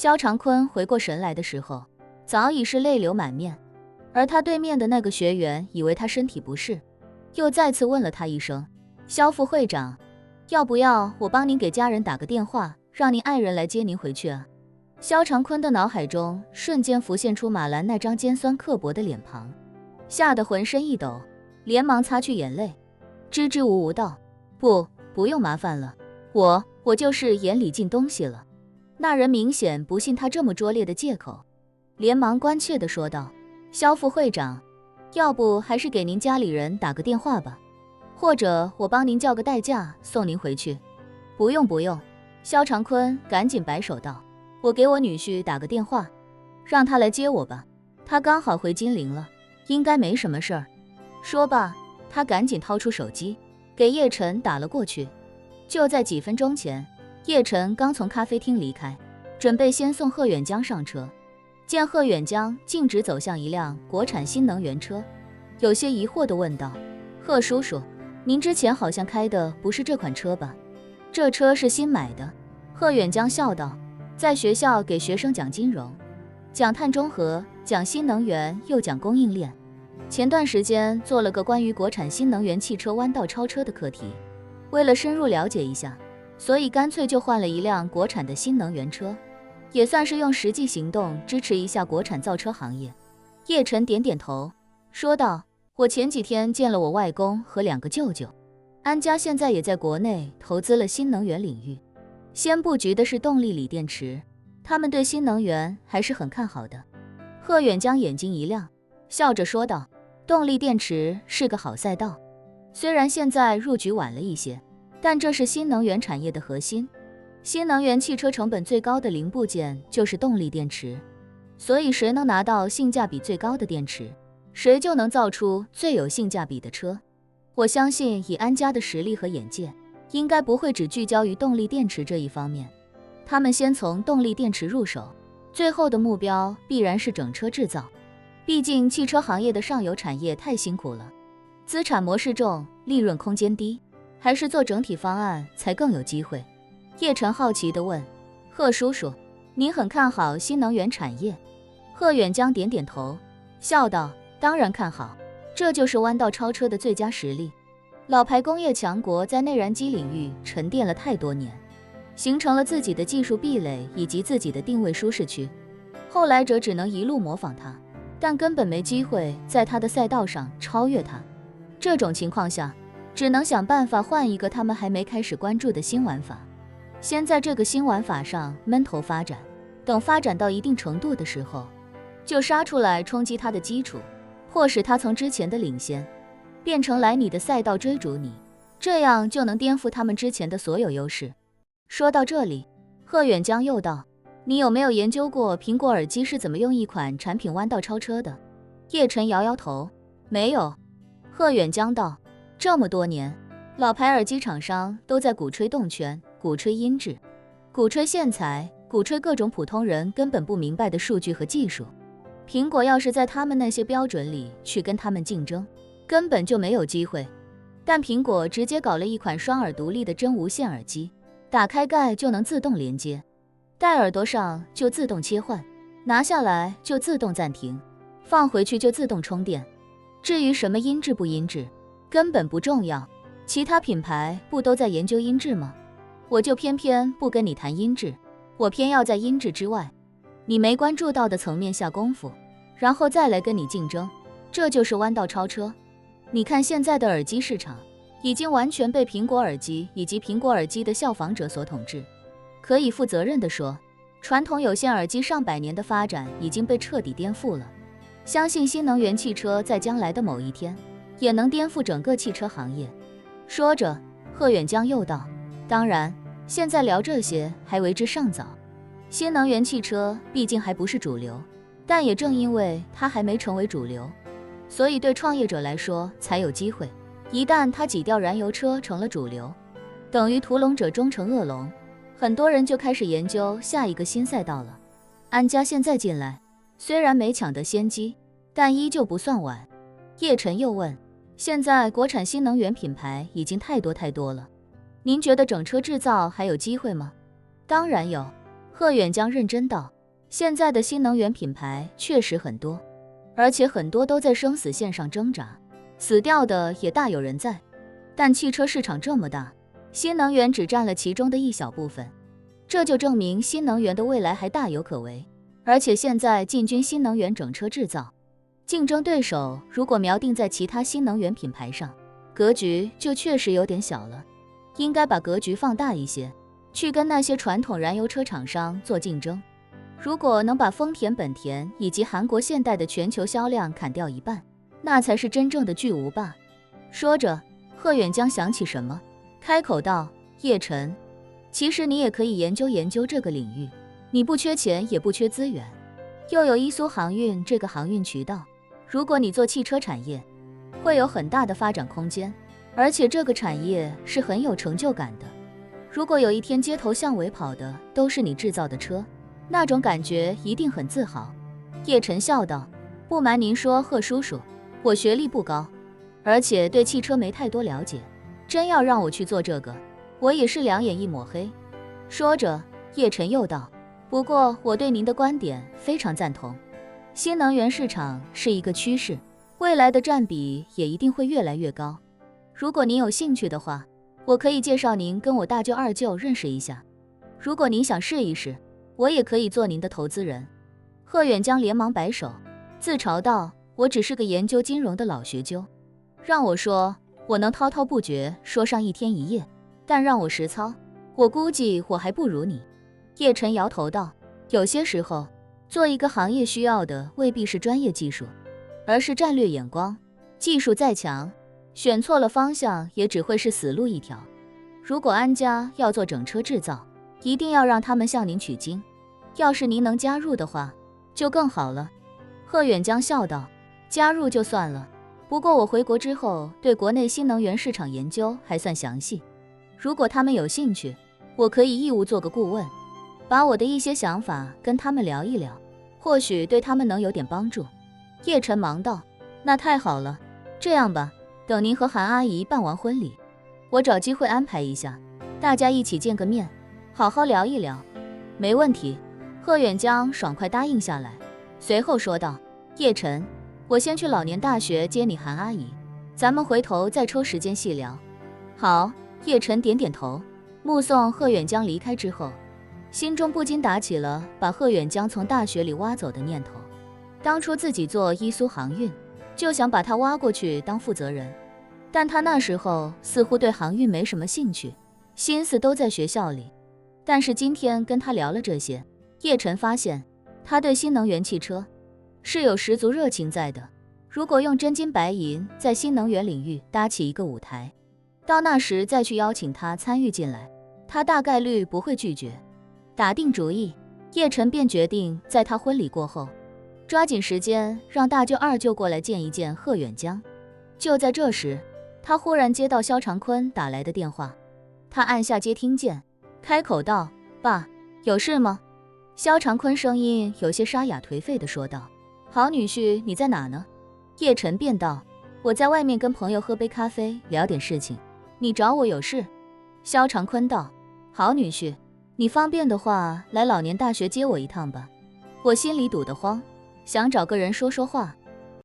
萧长坤回过神来的时候，早已是泪流满面，而他对面的那个学员以为他身体不适，又再次问了他一声：“萧副会长，要不要我帮您给家人打个电话，让您爱人来接您回去啊？”萧长坤的脑海中瞬间浮现出马兰那张尖酸刻薄的脸庞，吓得浑身一抖，连忙擦去眼泪，支支吾吾道：“不用麻烦了，我就是眼里进东西了。”那人明显不信他这么拙劣的借口，连忙关切地说道：“萧副会长，要不还是给您家里人打个电话吧，或者我帮您叫个代驾送您回去。”“不用。”萧长坤赶紧摆手道：“我给我女婿打个电话，让他来接我吧，他刚好回金陵了，应该没什么事儿。”说罢，他赶紧掏出手机，给叶晨打了过去。就在几分钟前，叶晨刚从咖啡厅离开，准备先送贺远江上车，见贺远江径直走向一辆国产新能源车，有些疑惑地问道：“贺叔叔，您之前好像开的不是这款车吧？这车是新买的。”贺远江笑道：“在学校给学生讲金融，讲碳中和，讲新能源，又讲供应链。前段时间做了个关于国产新能源汽车弯道超车的课题，为了深入了解一下，所以干脆就换了一辆国产的新能源车，也算是用实际行动支持一下国产造车行业。”叶晨点点头，说道：“我前几天见了我外公和2个舅舅，安家现在也在国内投资了新能源领域，先布局的是动力锂电池，他们对新能源还是很看好的。”贺远江眼睛一亮，笑着说道：“动力电池是个好赛道，虽然现在入局晚了一些，但这是新能源产业的核心。新能源汽车成本最高的零部件就是动力电池，所以谁能拿到性价比最高的电池，谁就能造出最有性价比的车。我相信以安家的实力和眼界，应该不会只聚焦于动力电池这一方面，他们先从动力电池入手，最后的目标必然是整车制造。毕竟汽车行业的上游产业太辛苦了，资产模式重，利润空间低，还是做整体方案才更有机会。”叶晨好奇地问：“贺叔叔，您很看好新能源产业？”贺远江点点头，笑道：“当然看好，这就是弯道超车的最佳实例。老牌工业强国在内燃机领域沉淀了太多年，形成了自己的技术壁垒以及自己的定位舒适区，后来者只能一路模仿它，但根本没机会在它的赛道上超越它。这种情况下，只能想办法换一个他们还没开始关注的新玩法，先在这个新玩法上闷头发展，等发展到一定程度的时候，就杀出来冲击它的基础，迫使它从之前的领先变成来你的赛道追逐你，这样就能颠覆他们之前的所有优势。”说到这里，贺远江又道：“你有没有研究过苹果耳机是怎么用一款产品弯道超车的？”叶晨摇摇头：“没有。”贺远江道：“这么多年，老牌耳机厂商都在鼓吹动圈，鼓吹音质，鼓吹线材，鼓吹各种普通人根本不明白的数据和技术。苹果要是在他们那些标准里去跟他们竞争，根本就没有机会。但苹果直接搞了一款双耳独立的真无线耳机，打开盖就能自动连接，戴耳朵上就自动切换，拿下来就自动暂停，放回去就自动充电。至于什么音质不音质，根本不重要，其他品牌不都在研究音质吗？我就偏偏不跟你谈音质，我偏要在音质之外，你没关注到的层面下功夫，然后再来跟你竞争，这就是弯道超车。你看现在的耳机市场，已经完全被苹果耳机以及苹果耳机的效仿者所统治。可以负责任地说，传统有线耳机上百年的发展已经被彻底颠覆了。相信新能源汽车在将来的某一天，也能颠覆整个汽车行业。说着，贺远江又道：“当然，现在聊这些还为之尚早。新能源汽车毕竟还不是主流，但也正因为它还没成为主流，所以对创业者来说才有机会。一旦它挤掉燃油车成了主流，等于屠龙者终成恶龙，很多人就开始研究下一个新赛道了。安家现在进来，虽然没抢得先机，但依旧不算晚。”叶晨又问：“现在国产新能源品牌已经太多了，您觉得整车制造还有机会吗？”“当然有。”贺远江认真道，现在的新能源品牌确实很多，而且很多都在生死线上挣扎，死掉的也大有人在。但汽车市场这么大，新能源只占了其中的一小部分，这就证明新能源的未来还大有可为。而且现在进军新能源整车制造，竞争对手如果瞄定在其他新能源品牌上，格局就确实有点小了，应该把格局放大一些，去跟那些传统燃油车厂商做竞争。如果能把丰田、本田以及韩国现代的全球销量砍掉一半，那才是真正的巨无霸。说着，贺远江想起什么，开口道：叶晨，其实你也可以研究研究这个领域，你不缺钱也不缺资源，又有伊苏航运这个航运渠道，如果你做汽车产业，会有很大的发展空间，而且这个产业是很有成就感的。如果有一天街头巷尾跑的都是你制造的车，那种感觉一定很自豪。叶晨笑道，不瞒您说，贺叔叔，我学历不高，而且对汽车没太多了解，真要让我去做这个，我也是两眼一抹黑。说着，叶晨又道，不过我对您的观点非常赞同，新能源市场是一个趋势，未来的占比也一定会越来越高。如果您有兴趣的话，我可以介绍您跟我大舅二舅认识一下，如果您想试一试，我也可以做您的投资人。贺远江连忙摆手，自嘲道，我只是个研究金融的老学究，让我说，我能滔滔不绝说上一天一夜，但让我实操，我估计我还不如你。叶晨摇头道，有些时候，做一个行业需要的未必是专业技术，而是战略眼光。技术再强，选错了方向也只会是死路一条。如果安家要做整车制造，一定要让他们向您取经，要是您能加入的话，就更好了。贺远江笑道，加入就算了，不过我回国之后对国内新能源市场研究还算详细，如果他们有兴趣，我可以义务做个顾问，把我的一些想法跟他们聊一聊，或许对他们能有点帮助。叶晨忙道，那太好了，这样吧，等您和韩阿姨办完婚礼，我找机会安排一下，大家一起见个面，好好聊一聊。没问题，贺远江爽快答应下来，随后说道，叶晨，我先去老年大学接你韩阿姨，咱们回头再抽时间细聊。好，叶晨点点头。目送贺远江离开之后，心中不禁打起了把贺远江从大学里挖走的念头。当初自己做伊苏航运，就想把他挖过去当负责人，但他那时候似乎对航运没什么兴趣，心思都在学校里。但是今天跟他聊了这些，叶晨发现他对新能源汽车是有十足热情在的。如果用真金白银在新能源领域搭起一个舞台，到那时再去邀请他参与进来，他大概率不会拒绝。打定主意，叶晨便决定在他婚礼过后，抓紧时间让大舅二舅过来见一见贺远江。就在这时，他忽然接到肖长坤打来的电话，他按下接听键，开口道，爸，有事吗？肖长坤声音有些沙哑颓废地说道，好女婿，你在哪呢？叶晨便道，我在外面跟朋友喝杯咖啡，聊点事情，你找我有事？肖长坤道，好女婿，你方便的话来老年大学接我一趟吧，我心里堵得慌，想找个人说说话。